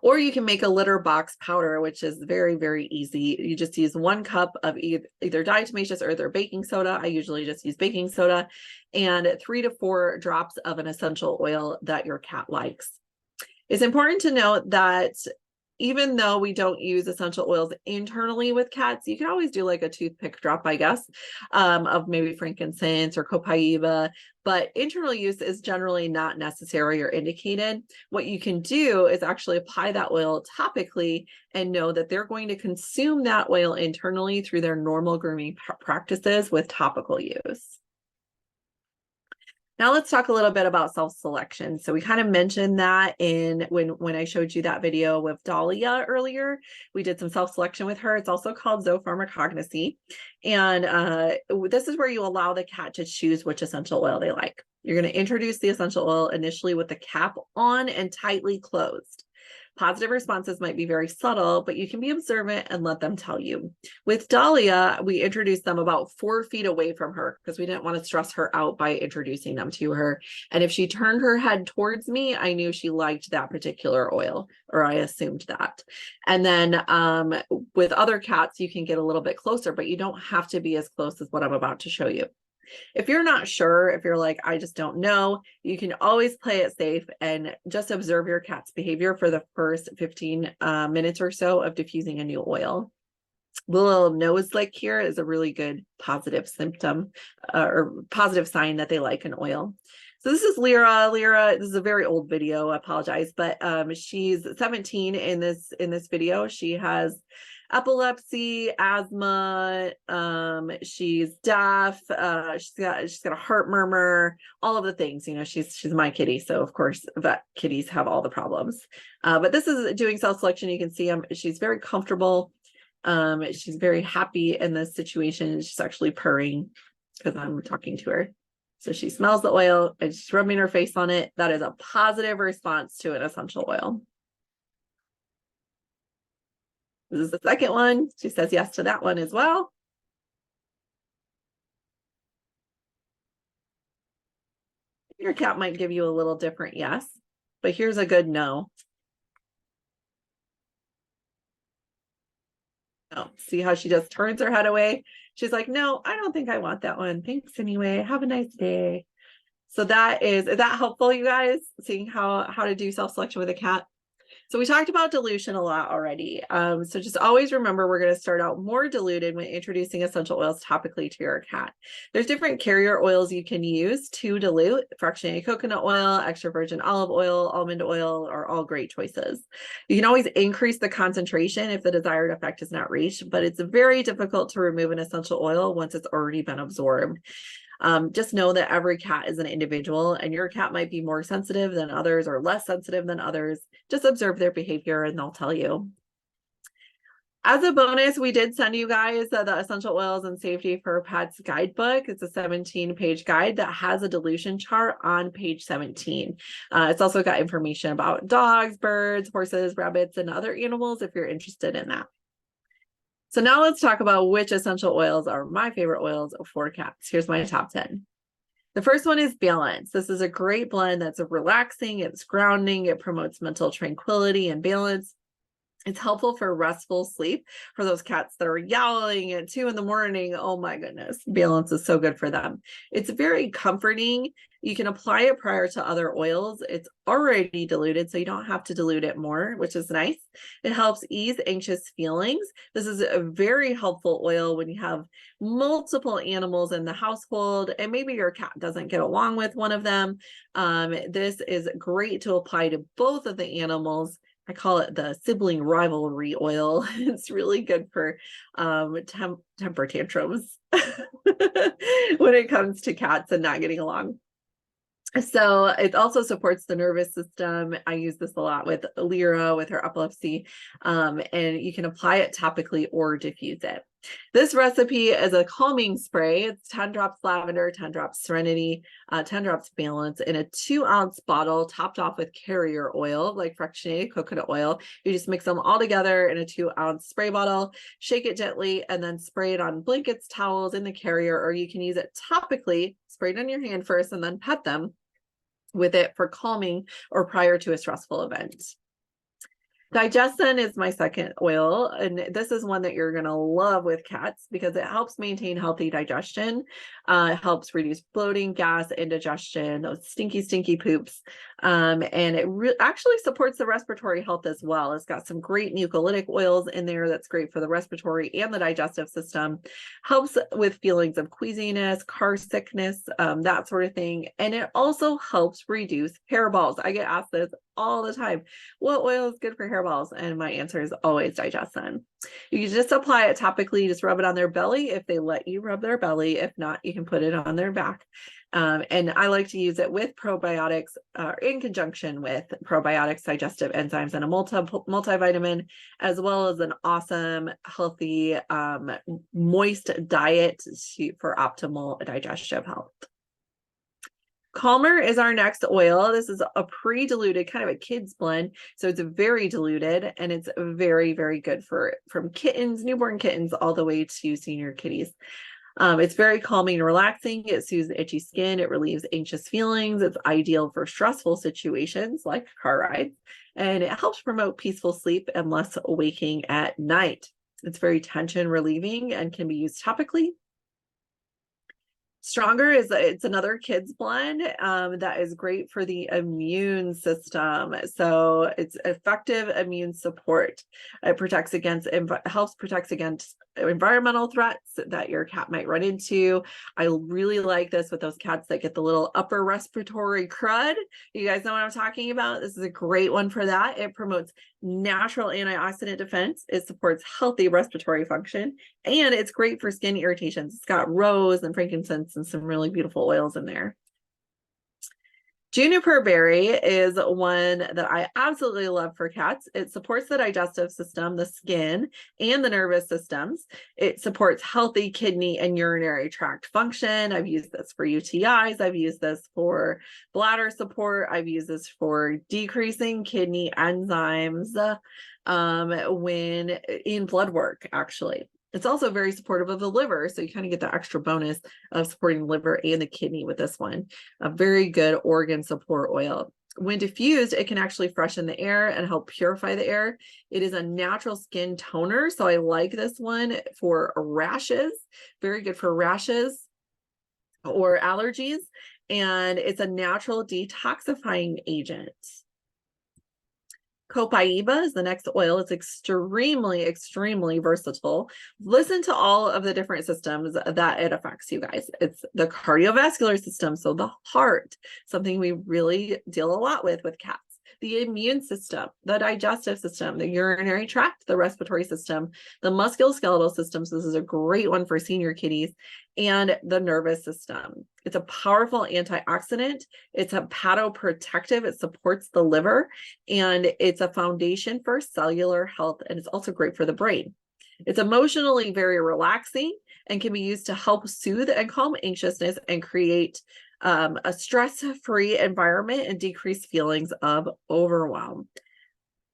Or you can make a litter box powder, which is very, very easy. You just use 1 cup of either diatomaceous or their baking soda. I usually just use baking soda, and 3 to 4 drops of an essential oil that your cat likes. It's important to note that even though we don't use essential oils internally with cats, you can always do like a toothpick drop, I guess, of maybe frankincense or copaiba, but internal use is generally not necessary or indicated. What you can do is actually apply that oil topically and know that they're going to consume that oil internally through their normal grooming practices with topical use. Now let's talk a little bit about self-selection. So we kind of mentioned that when I showed you that video with Dahlia earlier. We did some self-selection with her. It's also called zoopharmacognosy. And this is where you allow the cat to choose which essential oil they like. You're going to introduce the essential oil initially with the cap on and tightly closed. Positive responses might be very subtle, but you can be observant and let them tell you. With Dahlia, we introduced them about 4 feet away from her because we didn't want to stress her out by introducing them to her. And if she turned her head towards me, I knew she liked that particular oil, or I assumed that. And then with other cats, you can get a little bit closer, but you don't have to be as close as what I'm about to show you. If you're not sure, if you're like, I just don't know, you can always play it safe and just observe your cat's behavior for the first 15 minutes or so of diffusing a new oil. The little nose lick here is a really good positive symptom or positive sign that they like an oil. So this is Lyra. Lyra, this is a very old video, I apologize, but she's 17 in this video. She has epilepsy, asthma, she's deaf, she's got a heart murmur, all of the things. You know, she's my kitty, so of course vet kitties have all the problems. But this is doing self-selection. You can see she's very comfortable. She's very happy in this situation. She's actually purring because I'm talking to her. So she smells the oil and she's rubbing her face on it. That is a positive response to an essential oil. This is the second one. She says yes to that one as well. Your cat might give you a little different yes, but here's a good no. Oh, see how she just turns her head away? She's like, no, I don't think I want that one. Thanks anyway. Have a nice day. So is that helpful, you guys? Seeing how to do self-selection with a cat? So we talked about dilution a lot already. So just always remember, we're going to start out more diluted when introducing essential oils topically to your cat. There's different carrier oils you can use to dilute. Fractionated coconut oil, extra virgin olive oil, almond oil are all great choices. You can always increase the concentration if the desired effect is not reached, but it's very difficult to remove an essential oil once it's already been absorbed. Just know that every cat is an individual and your cat might be more sensitive than others or less sensitive than others. Just observe their behavior and they'll tell you. As a bonus, we did send you guys the Essential Oils and Safety for Pets guidebook. It's a 17-page guide that has a dilution chart on page 17. It's also got information about dogs, birds, horses, rabbits, and other animals if you're interested in that. So now let's talk about which essential oils are my favorite oils for cats. Here's my top 10. The first one is Balance. This is a great blend that's relaxing, it's grounding, it promotes mental tranquility and balance. It's helpful for restful sleep for those cats that are yowling at 2 in the morning. Oh my goodness, Balance is so good for them. It's very comforting You can apply it prior to other oils. It's already diluted, so you don't have to dilute it more, which is nice. It helps ease anxious feelings. This is a very helpful oil when you have multiple animals in the household and maybe your cat doesn't get along with one of them. This is great to apply to both of the animals. I call it the sibling rivalry oil. It's really good for temper tantrums when it comes to cats and not getting along. So it also supports the nervous system. I use this a lot with Lyra with her epilepsy, and you can apply it topically or diffuse it. This recipe is a calming spray. It's 10 drops lavender, 10 drops serenity, 10 drops balance in a 2-ounce bottle topped off with carrier oil, like fractionated coconut oil. You just mix them all together in a 2-ounce spray bottle, shake it gently, and then spray it on blankets, towels in the carrier, or you can use it topically, spray it on your hand first, and then pet them with it for calming or prior to a stressful event. Digestin is my second oil, and this is one that you're going to love with cats because it helps maintain healthy digestion, helps reduce bloating, gas, indigestion, those stinky poops, and it actually supports the respiratory health as well. It's got some great mucolytic oils in there that's great for the respiratory and the digestive system, helps with feelings of queasiness, car sickness, that sort of thing, and it also helps reduce hairballs. I get asked this all the time. What oil is good for hairballs? And my answer is always Digestin. You can just apply it topically, just rub it on their belly if they let you rub their belly. If not, you can put it on their back. And I like to use it with probiotics, in conjunction with probiotics, digestive enzymes, and a multivitamin, as well as an awesome, healthy, moist diet for optimal digestive health. Calmer is our next oil. This is a pre-diluted, kind of a kid's blend. So it's very diluted and it's very, very good from kittens, newborn kittens, all the way to senior kitties. It's very calming and relaxing. It soothes itchy skin. It relieves anxious feelings. It's ideal for stressful situations like car rides. And it helps promote peaceful sleep and less waking at night. It's very tension relieving and can be used topically. Stronger it's another kids blend that is great for the immune system. So it's effective immune support. It protects against, helps protect against environmental threats that your cat might run into. I really like this with those cats that get the little upper respiratory crud. You guys know what I'm talking about? This is a great one for that. It promotes natural antioxidant defense. It supports healthy respiratory function, and it's great for skin irritations. It's got rose and frankincense and some really beautiful oils in there. Juniper berry is one that I absolutely love for cats. It supports the digestive system, the skin, and the nervous systems. It supports healthy kidney and urinary tract function. I've used this for UTIs. I've used this for bladder support. I've used this for decreasing kidney enzymes when in blood work, actually. It's also very supportive of the liver, so you kind of get the extra bonus of supporting the liver and the kidney with this one. A very good organ support oil. When diffused, it can actually freshen the air and help purify the air. It is a natural skin toner, so I like this one for rashes. Very good for rashes or allergies, and it's a natural detoxifying agent. Copaiba is the next oil. It's extremely versatile. Listen to all of the different systems that it affects, you guys. It's the cardiovascular system, so the heart, something we really deal a lot with cats. The immune system, the digestive system, the urinary tract, the respiratory system, the musculoskeletal systems. This is a great one for senior kitties, and the nervous system. It's a powerful antioxidant. It's hepatoprotective. It supports the liver, and it's a foundation for cellular health, and it's also great for the brain. It's emotionally very relaxing and can be used to help soothe and calm anxiousness and create a stress-free environment and decrease feelings of overwhelm,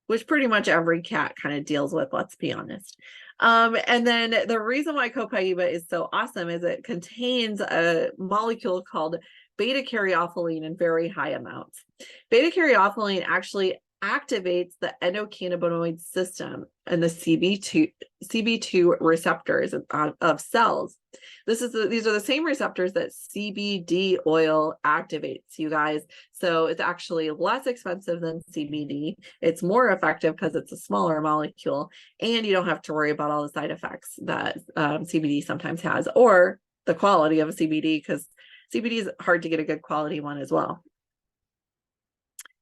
which pretty much every cat kind of deals with, let's be honest. And then the reason why Copaiba is so awesome is it contains a molecule called beta-caryophyllene in very high amounts. Beta-caryophyllene actually activates the endocannabinoid system and the CB2 receptors of cells. These are the same receptors that CBD oil activates, you guys. So it's actually less expensive than CBD. It's more effective because it's a smaller molecule, and you don't have to worry about all the side effects that CBD sometimes has, or the quality of a CBD, because CBD is hard to get a good quality one as well.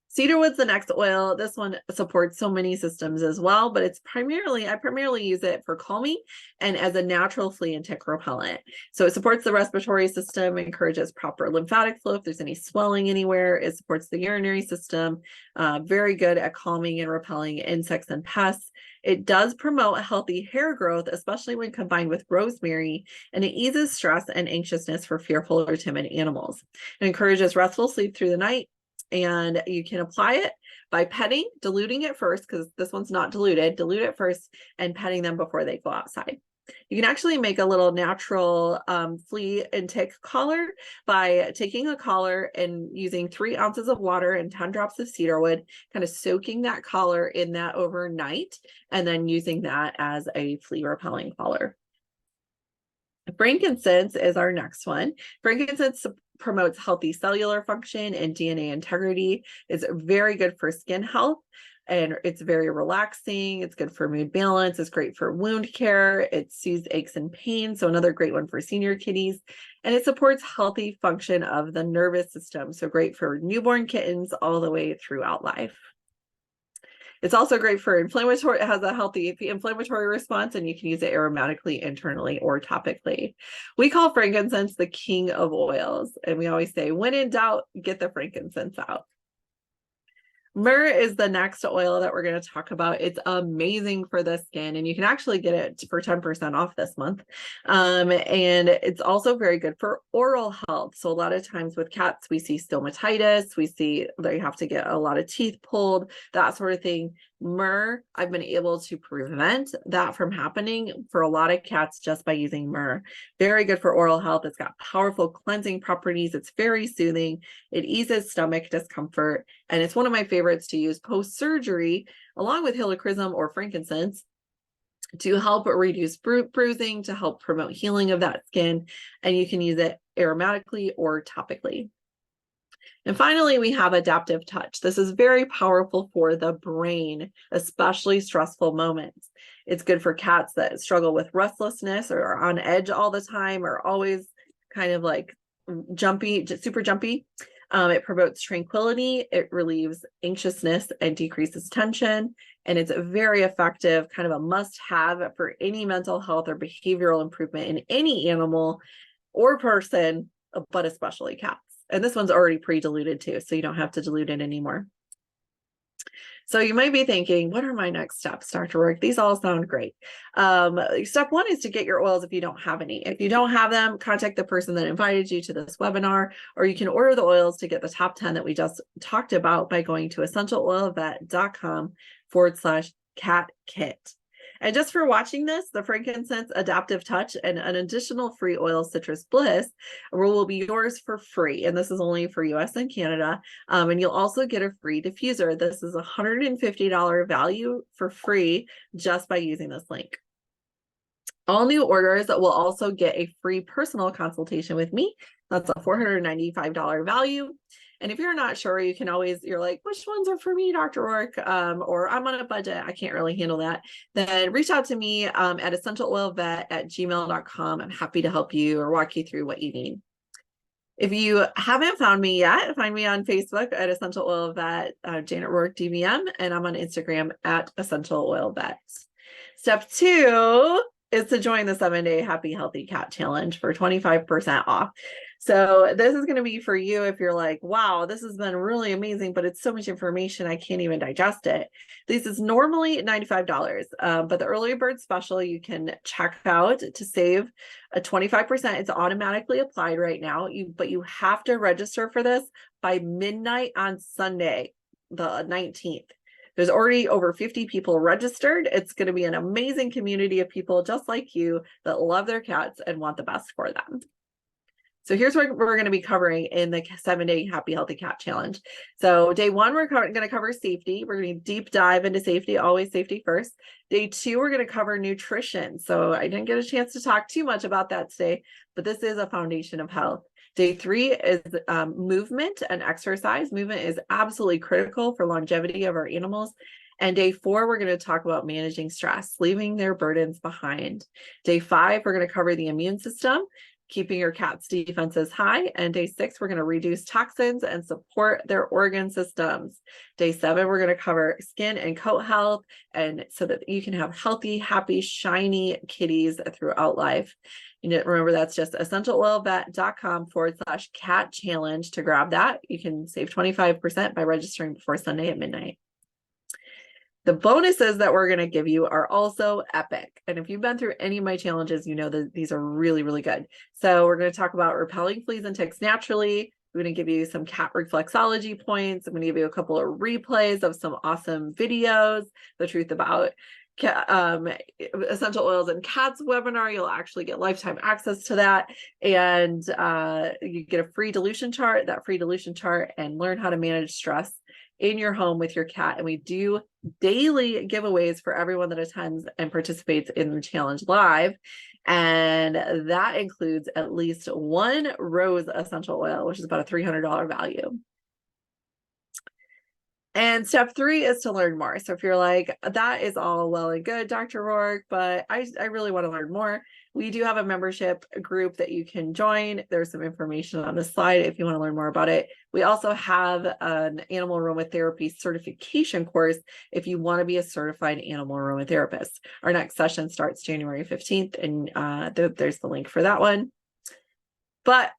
Cedarwood's the next oil. This one supports so many systems as well, but I primarily use it for calming and as a natural flea and tick repellent. So it supports the respiratory system, encourages proper lymphatic flow if there's any swelling anywhere. It supports the urinary system, very good at calming and repelling insects and pests. It does promote healthy hair growth, especially when combined with rosemary, and it eases stress and anxiousness for fearful or timid animals. It encourages restful sleep through the night. And you can apply it by petting, diluting it first, because this one's not diluted. Dilute it first and petting them before they go outside. You can actually make a little natural flea and tick collar by taking a collar and using 3 ounces of water and 10 drops of cedarwood, kind of soaking that collar in that overnight, and then using that as a flea repelling collar. Frankincense is our next one. Frankincense promotes healthy cellular function and DNA integrity. It's very good for skin health, and it's very relaxing. It's good for mood balance. It's great for wound care. It soothes aches and pains. So another great one for senior kitties. And it supports healthy function of the nervous system. So great for newborn kittens all the way throughout life. It's also great for inflammatory. It has a healthy inflammatory response, and you can use it aromatically, internally, or topically. We call frankincense the king of oils, and we always say, when in doubt, get the frankincense out. Myrrh is the next oil that we're going to talk about. It's amazing for the skin, and you can actually get it for 10% off this month. And it's also very good for oral health. So a lot of times with cats, we see stomatitis, we see they have to get a lot of teeth pulled, that sort of thing. Myrrh, I've been able to prevent that from happening for a lot of cats just by using myrrh. Very good for oral health. It's got powerful cleansing properties. It's very soothing. It eases stomach discomfort. And it's one of my favorites to use post-surgery, along with helichrysum or frankincense, to help reduce bruising, to help promote healing of that skin. And you can use it aromatically or topically. And finally, we have adaptive touch. This is very powerful for the brain, especially stressful moments. It's good for cats that struggle with restlessness or are on edge all the time, or always kind of like jumpy, super jumpy. It promotes tranquility, it relieves anxiousness and decreases tension, and it's very effective, kind of a must-have for any mental health or behavioral improvement in any animal or person, but especially cats. And this one's already pre-diluted too, so you don't have to dilute it anymore. So you might be thinking, what are my next steps, Dr. Roark? These all sound great. Step 1 is to get your oils if you don't have any. If you don't have them, contact the person that invited you to this webinar, or you can order the oils to get the top 10 that we just talked about by going to essentialoilvet.com/cat kit. And just for watching this, the frankincense adaptive touch and an additional free oil citrus bliss will be yours for free. And this is only for US and Canada. And you'll also get a free diffuser. This is a $150 value for free just by using this link. All new orders will also get a free personal consultation with me. That's a $495 value. And if you're not sure, you can always, you're like, which ones are for me, Dr. Roark? Or I'm on a budget, I can't really handle that. Then reach out to me at essentialoilvet@gmail.com. I'm happy to help you or walk you through what you need. If you haven't found me yet, find me on Facebook at Essential Oil Vet, Janet Roark DVM, and I'm on Instagram at Essential Oil Vet. Step 2 is to join the 7-day Happy Healthy Cat Challenge for 25% off. So this is going to be for you if you're like, wow, this has been really amazing, but it's so much information, I can't even digest it. This is normally $95, but the early bird special you can check out to save a 25%. It's automatically applied right now, but you have to register for this by midnight on Sunday, the 19th. There's already over 50 people registered. It's going to be an amazing community of people just like you that love their cats and want the best for them. So here's what we're going to be covering in the 7-day Happy Healthy Cat Challenge. So day 1, we're going to cover safety. We're going to deep dive into safety, always safety first. Day 2, we're going to cover nutrition. So I didn't get a chance to talk too much about that today, but this is a foundation of health. Day 3 is movement and exercise. Movement is absolutely critical for longevity of our animals. And day 4, we're going to talk about managing stress, leaving their burdens behind. Day 5, we're going to cover the immune system, keeping your cat's defenses high. And day 6, we're going to reduce toxins and support their organ systems. Day 7, we're going to cover skin and coat health, and so that you can have healthy, happy, shiny kitties throughout life. You know, remember, that's just essentialoilvet.com/cat challenge to grab that. You can save 25% by registering before Sunday at midnight. The bonuses that we're going to give you are also epic. And if you've been through any of my challenges, you know that these are really, really good. So we're going to talk about repelling fleas and ticks naturally. We're going to give you some cat reflexology points. I'm going to give you a couple of replays of some awesome videos. The truth about essential oils and cats webinar. You'll actually get lifetime access to that. And you get a free dilution chart, and learn how to manage stress in your home with your cat. And we do daily giveaways for everyone that attends and participates in the challenge live. And that includes at least 1 rose essential oil, which is about a $300 value. And step 3 is to learn more. So if you're like, that is all well and good, Dr. Roark, but I really want to learn more, we do have a membership group that you can join. There's some information on the slide if you want to learn more about it. We also have an animal aromatherapy certification course if you want to be a certified animal aromatherapist. Our next session starts January 15th, and there's the link for that one. But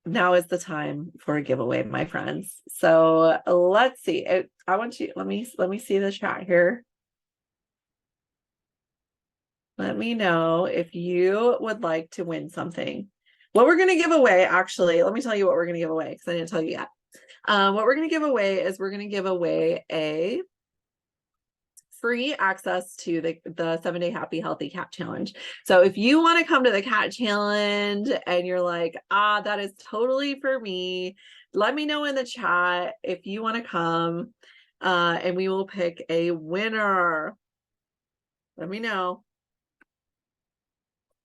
now is the time for a giveaway, my friends. So let's see. I want you, let me see the chat here. Let me know if you would like to win something. What we're going to give away, actually, let me tell you what we're going to give away, because I didn't tell you yet. What we're going to give away is we're going to give away a free access to the 7-day Happy Healthy Cat Challenge. So if you want to come to the cat challenge and you're like, that is totally for me, let me know in the chat if you want to come, and we will pick a winner. Let me know.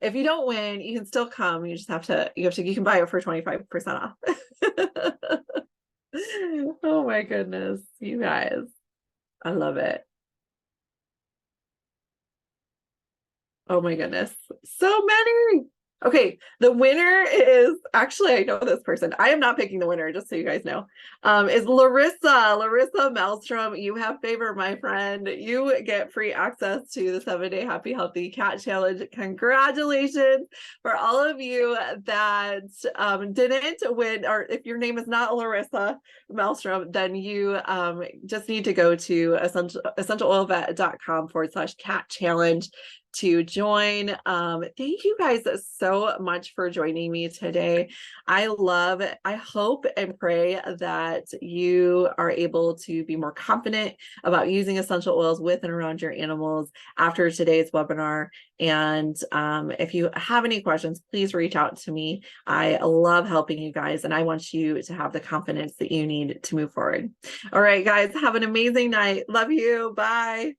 If you don't win, you can still come. You just have to, you can buy it for 25% off. Oh my goodness, you guys. I love it. Oh my goodness. So many. Okay, the winner is, actually, I know this person. I am not picking the winner, just so you guys know. Is Larissa Maelstrom. You have favor, my friend. You get free access to the 7-day Happy Healthy Cat Challenge. Congratulations for all of you that didn't win, or if your name is not Larissa Maelstrom, then you just need to go to essentialoilvet.com/cat challenge to join. Thank you guys so much for joining me today. I hope and pray that you are able to be more confident about using essential oils with and around your animals after today's webinar. And if you have any questions, please reach out to me. I love helping you guys, and I want you to have the confidence that you need to move forward. All right, guys, have an amazing night. Love you. Bye.